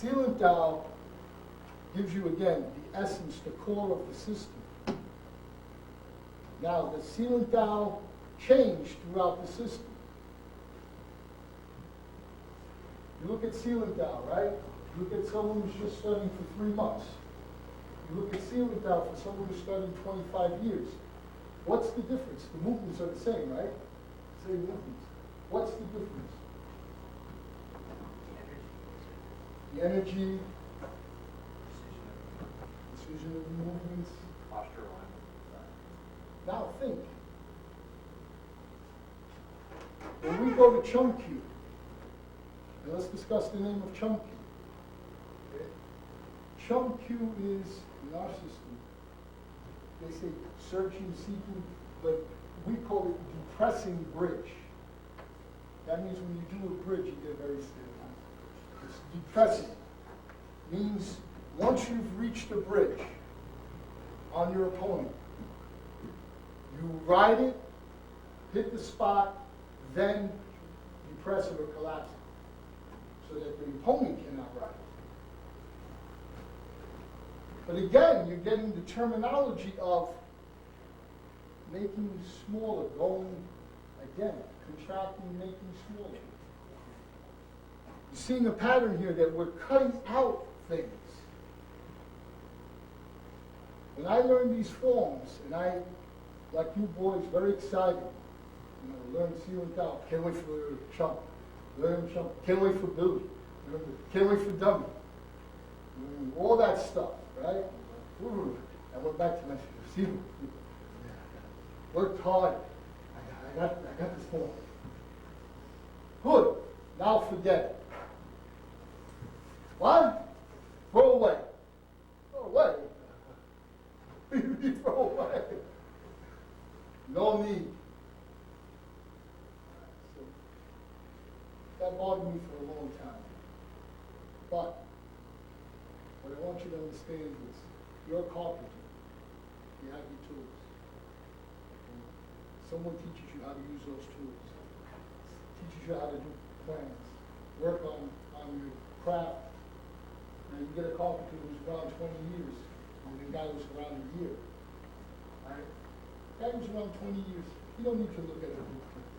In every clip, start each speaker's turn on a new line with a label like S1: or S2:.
S1: Sealant Tao gives you, again, the essence, the core of the system. Now, the Sealant Tao changed throughout the system. You look at Sealant Tao, right? You look at someone who's just studying for 3 months. You look at Sealant Tao for someone who's studying 25 years. What's the difference? The movements are the same, right? Same movements. What's the difference? The energy, precision of the movements.
S2: Posture alignment.
S1: Now think. When we go to Chungkyu, and let's discuss the name of Chungkyu. Okay? Chungkyu is, in our system, they say searching, seeking, but we call it depressing bridge. That means when you do a bridge, you get very stiff. It's depressing. Means once you've reached a bridge on your opponent, you ride it, hit the spot, then depress it or collapse it, so that the opponent cannot ride it. But again, you're getting the terminology of making smaller, going, again, contracting, making smaller. You're seeing a pattern here that we're cutting out things. When I learned these forms, and I, like you boys, very excited, learn Sealant Tao, can't wait for Chump, learn Chump, can't wait for Billy, can't wait for Dummy, all that stuff, right? I went back to my Sifu. Worked hard. I got this form. Good. Now forget it. What? Throw away. Throw away. You throw away. No need. So that bothered me for a long time. But what I want you to understand is you're a carpenter. You have your tools. Someone teaches you how to use those tools. Teaches you how to do plans. Work on your craft. Now you get a carpenter who's around 20 years, and the guy who's around a year. Right? The guy who's around 20 years, you don't need to look at the blueprint.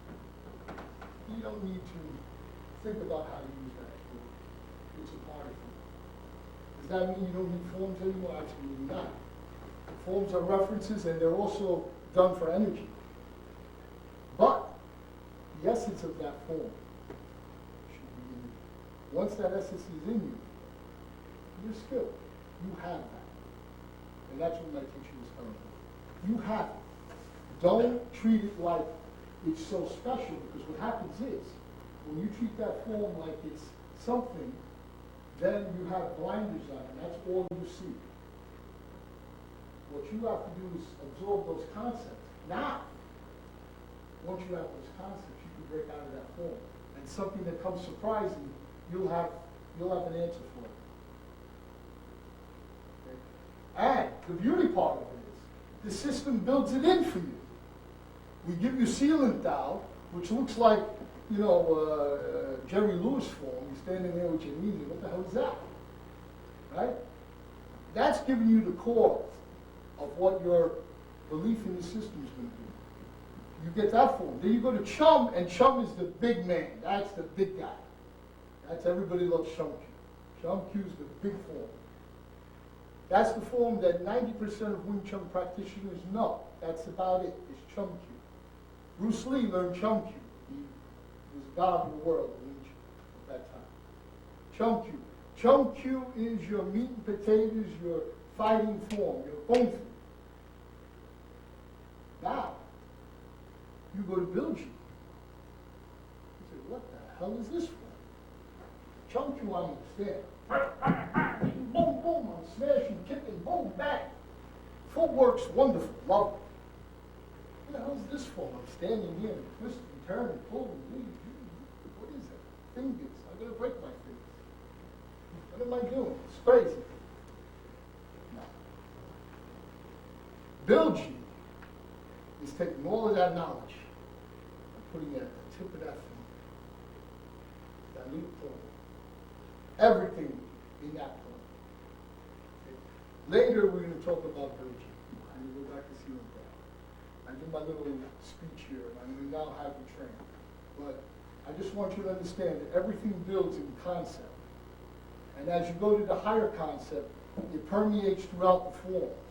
S1: You don't need to think about how to use that tool. It's a part of it. Does that mean you don't need forms anymore? Absolutely not. Forms are references, and they're also done for energy. But the essence of that form should be in you. Once that essence is in you, you're skilled. You have that. And that's what my teacher was telling me. You have it. Don't treat it like it's so special, because what happens is, when you treat that form like it's something, then you have blinders on, and that's all you see. What you have to do is absorb those concepts. Now, once you have those concepts, you can break out of that form. And something that comes surprising, you'll have an answer for it. Okay? And the beauty part of it is, the system builds it in for you. We give you Sealant Tao, which looks like, Jerry Lewis form. You're standing there with your knees. What the hell is that? Right? That's giving you the core of what your belief in the system is going to do. You get that form. Then you go to Chum, and Chum is the big man. That's the big guy. That's everybody loves Chum Q. Chum Q is the big form. That's the form that 90% of Wing Chun practitioners know. That's about it, is Chum Q. Bruce Lee learned Chum Q. He was God of the world in Wing Chun at that time. Chum Q. Chum Q is your meat and potatoes, your fighting form, your kung fu. Now, you go to Bilji. You say, what the hell is this for? Chum Q, I understand. Boom, boom, I'm smashing, kicking, boom, bang. Footwork's wonderful, love it. What the hell is this for? I'm standing here and twisting, turning, pulling, what is it? Fingers. I'm going to break my fingers. What am I doing? It's crazy. No. Bilji is taking all of that knowledge and putting it at the tip of that finger. That little point. Everything in that point. Okay. Later, we're going to talk about bridging. I'm going to go back to ceiling down. I did my little speech here, and I'm going to now have you train. But I just want you to understand that everything builds in concept. And as you go to the higher concept, it permeates throughout the forms.